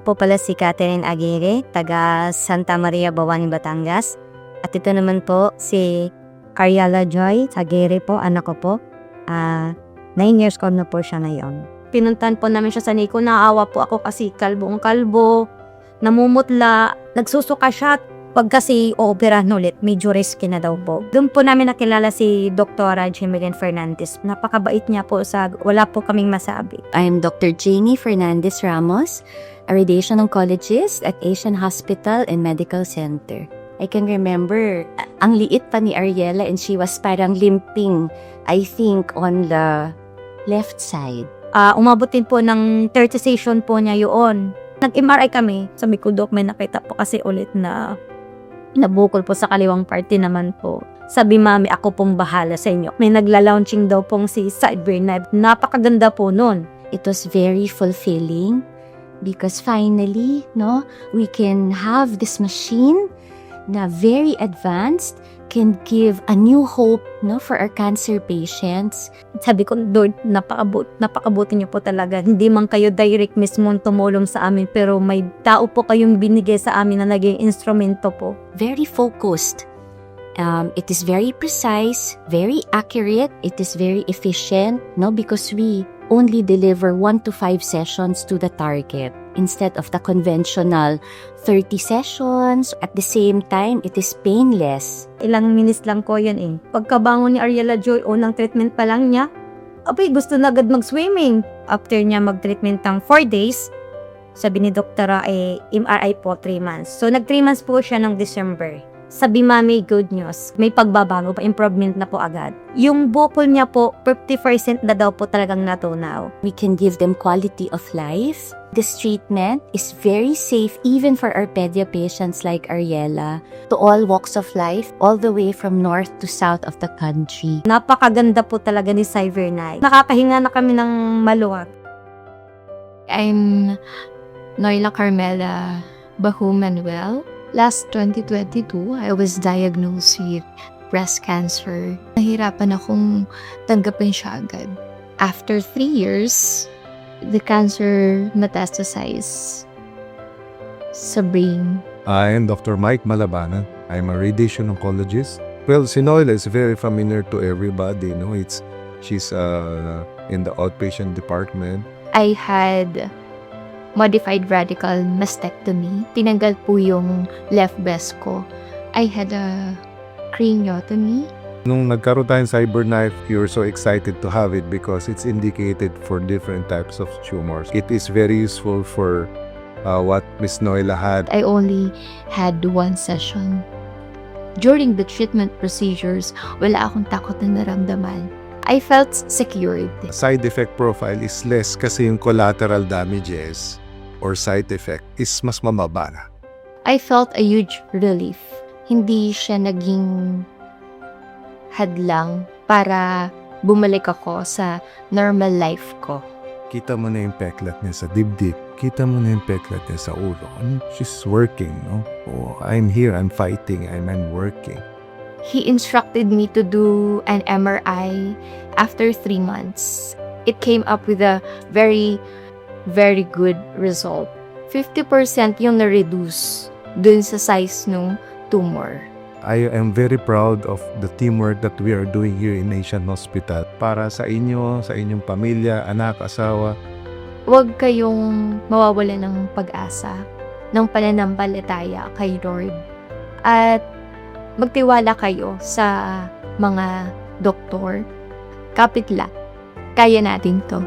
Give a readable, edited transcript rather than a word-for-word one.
Ako po pala si Catherine Aguirre, taga Santa Maria, Bawani, Batangas. At ito naman po si Ariela Joy Aguirre po, anak ko po. 9 years old na po siya ngayon. Pinuntan po namin siya sa NICU. Naawa po ako kasi kalbong-kalbo, namumutla, nagsusuka siya. Pag kasi ooperahan ulit, medyo risky na daw po. Doon po namin nakilala si Dr. Jimilyn Fernandez. Napakabait niya po, wala po kaming masabi. I'm Dr. Janie Fernandez Ramos, a radiation oncologist at Asian Hospital and Medical Center. I can remember, ang liit pa ni Ariela and she was parang limping, I think, on the left side. Umabot din po ng 30 session po niya yun. Nag-MRI kami. Sabi ko, Doc, may nakita po kasi ulit na nabukol po sa kaliwang party naman po. Sabi, Mami, ako pong bahala sa inyo. May nagla-launching daw pong si Sideburn Knife. Napakaganda po nun. It was very fulfilling because finally, no, we can have this machine na very advanced, can give a new hope, no, for our cancer patients. Sabi ko, Lord, napakabuti niyo po talaga. Hindi man kayo direct mismo tumulong sa amin, pero may tao po kayong binigay sa amin na naging instrumento po. Very focused. It is very precise, very accurate, it is very efficient, no, because we only deliver 1 to 5 sessions to the target instead of the conventional 30 sessions. At the same time, it is painless. Ilang minutes lang ko yan eh. Pagkabangon ni Ariela Joy, unang treatment pa lang niya, abay, gusto na agad mag-swimming. After niya mag-treatment ng 4 days, sabi ni doktora MRI po 3 months. So, nag 3 months po siya ng December. Sabi, Mami, good news. May pagbabago pa, improvement na po agad. Yung bukol niya po, 50% na daw po talagang natunaw. We can give them quality of life. This treatment is very safe even for our pedia patients like Ariela, to all walks of life, all the way from north to south of the country. Napakaganda po talaga ni Cyvernite. Nakakahinga na kami ng maluwag. I'm Noyla Carmela Bahu Manuel. Last 2022, I was diagnosed with breast cancer. Nahirapan akong tanggapin siya agad. After 3 years, the cancer metastasized sa brain. I am Dr. Mike Malabanan. I'm a radiation oncologist. Well, Sinoyla is very familiar to everybody. No, she's in the outpatient department. I had modified radical mastectomy. Tinanggal po yung left breast ko. I had a craniotomy. Nung nagkaroon tayo ng CyberKnife, you're so excited to have it because it's indicated for different types of tumors. It is very useful for what Ms. Noyla had. I only had 1 session. During the treatment procedures, wala akong takot na naramdaman. I felt secured. Side effect profile is less kasi yung collateral damages or side effect is mas mamaba na. I felt a huge relief. Hindi siya naging hadlang para bumalik ako sa normal life ko. Kita mo na yung peklat niya sa dibdib. Kita mo na yung peklat niya sa ulo. She's working, no? Oh, I'm here, I'm fighting, I'm working. He instructed me to do an MRI after 3 months. It came up with a very, very good result. 50% yung na-reduce dun sa size ng tumor. I am very proud of the teamwork that we are doing here in Asian Hospital. Para sa inyo, sa inyong pamilya, anak, asawa. Huwag kayong mawawalan ng pag-asa, ng pananampalataya kay Lord. At magtiwala kayo sa mga doktor. Kapit lang. Kaya natin to.